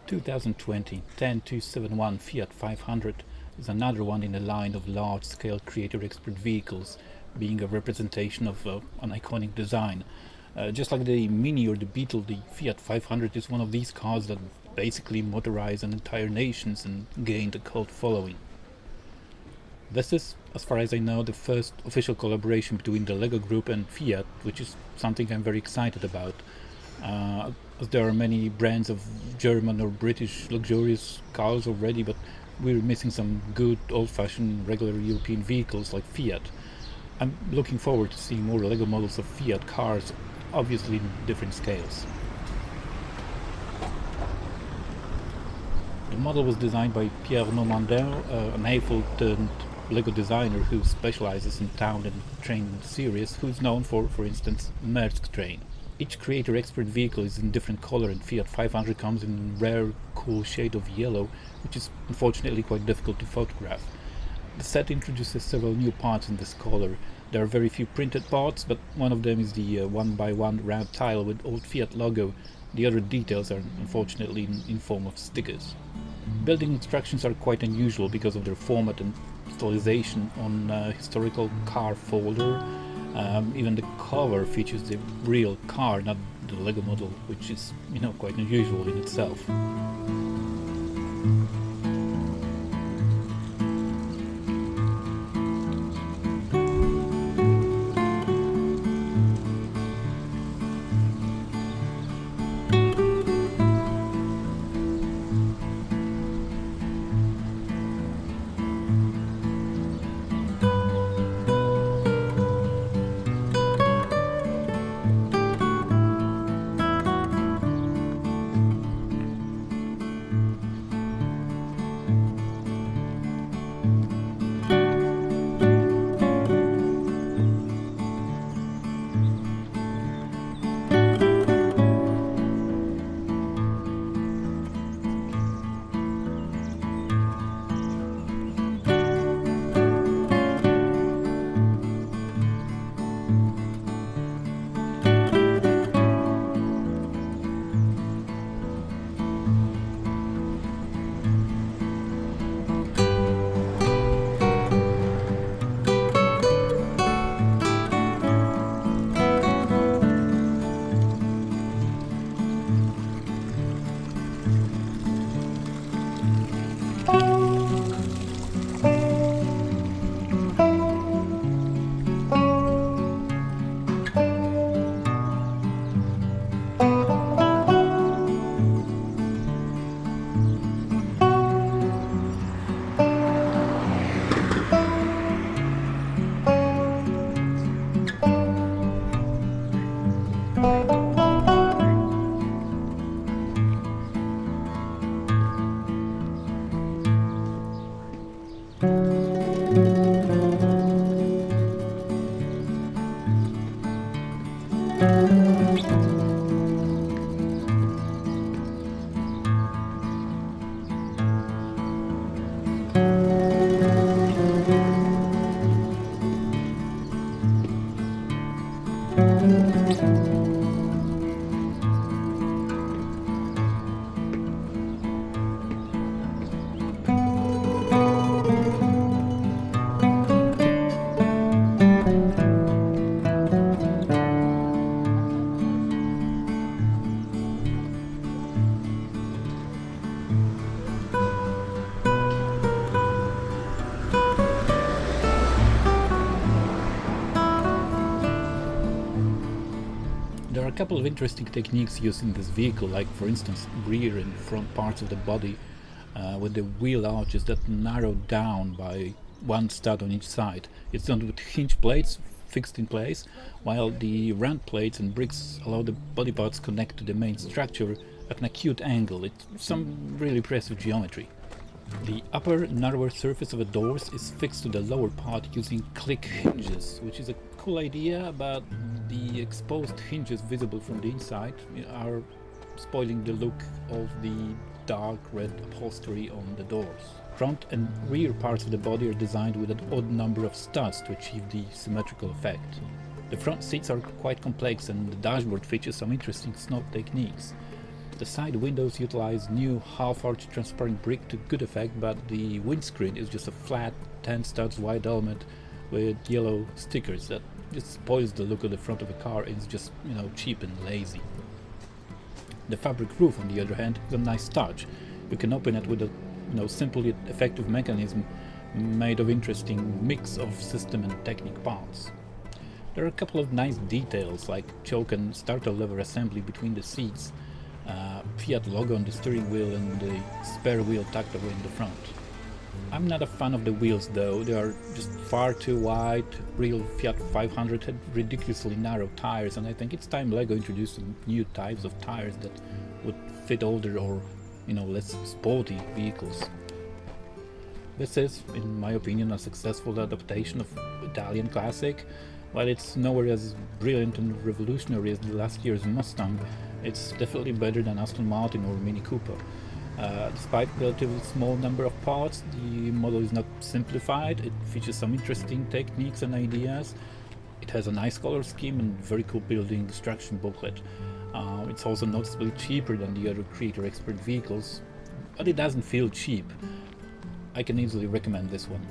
2020 10271 Fiat 500 is another one in a line of large-scale creator expert vehicles, being a representation of an iconic design. Just like the Mini or the Beetle, the Fiat 500 is one of these cars that basically motorized an entire nations and gained a cult following. This is, as far as I know, the first official collaboration between the Lego Group and Fiat, which is something I'm very excited about. As there are many brands of German or British luxurious cars already, but we're missing some good old-fashioned regular European vehicles like Fiat. I'm looking forward to seeing more Lego models of Fiat cars, obviously in different scales. The model was designed by Pierre Normandin, an AFOL turned Lego designer who specializes in town and train series, who's known for instance, Maersk Train. Each creator expert vehicle is in different color, and Fiat 500 comes in a rare, cool shade of yellow, which is unfortunately quite difficult to photograph. The set introduces several new parts in this color. There are very few printed parts, but one of them is the 1x1 round tile with old Fiat logo. The other details are unfortunately in form of stickers. Building instructions are quite unusual because of their format and stylization on a historical car folder. Even the cover features the real car, not the Lego model, which is, quite unusual in itself. There are a couple of interesting techniques used in this vehicle, like for instance rear and front parts of the body with the wheel arches that narrow down by one stud on each side. It's done with hinge plates fixed in place, while the round plates and bricks allow the body parts connect to the main structure at an acute angle. It's some really impressive geometry. The upper, narrower surface of the doors is fixed to the lower part using click hinges, which is a cool idea, but the exposed hinges visible from the inside are spoiling the look of the dark red upholstery on the doors. Front and rear parts of the body are designed with an odd number of studs to achieve the symmetrical effect. The front seats are quite complex, and the dashboard features some interesting snob techniques. The side windows utilize new half-arch transparent brick to good effect, but the windscreen is just a flat 10 studs wide element with yellow stickers that just spoils the look of the front of the car and is just, cheap and lazy. The fabric roof, on the other hand, is a nice touch. You can open it with a simple yet effective mechanism made of interesting mix of system and technique parts. There are a couple of nice details like choke and starter lever assembly between the seats, Fiat logo on the steering wheel and the spare wheel tucked away in the front. I'm not a fan of the wheels though, they are just far too wide. Real Fiat 500 had ridiculously narrow tires, and I think it's time LEGO introduced some new types of tires that would fit older or less sporty vehicles. This is, in my opinion, a successful adaptation of Italian classic. While it's nowhere as brilliant and revolutionary as the last year's Mustang, it's definitely better than Aston Martin or Mini Cooper. Despite relatively small number of parts, the model is not simplified. It features some interesting techniques and ideas. It has a nice color scheme and very cool building instruction booklet. It's also noticeably cheaper than the other Creator Expert vehicles, but it doesn't feel cheap. I can easily recommend this one.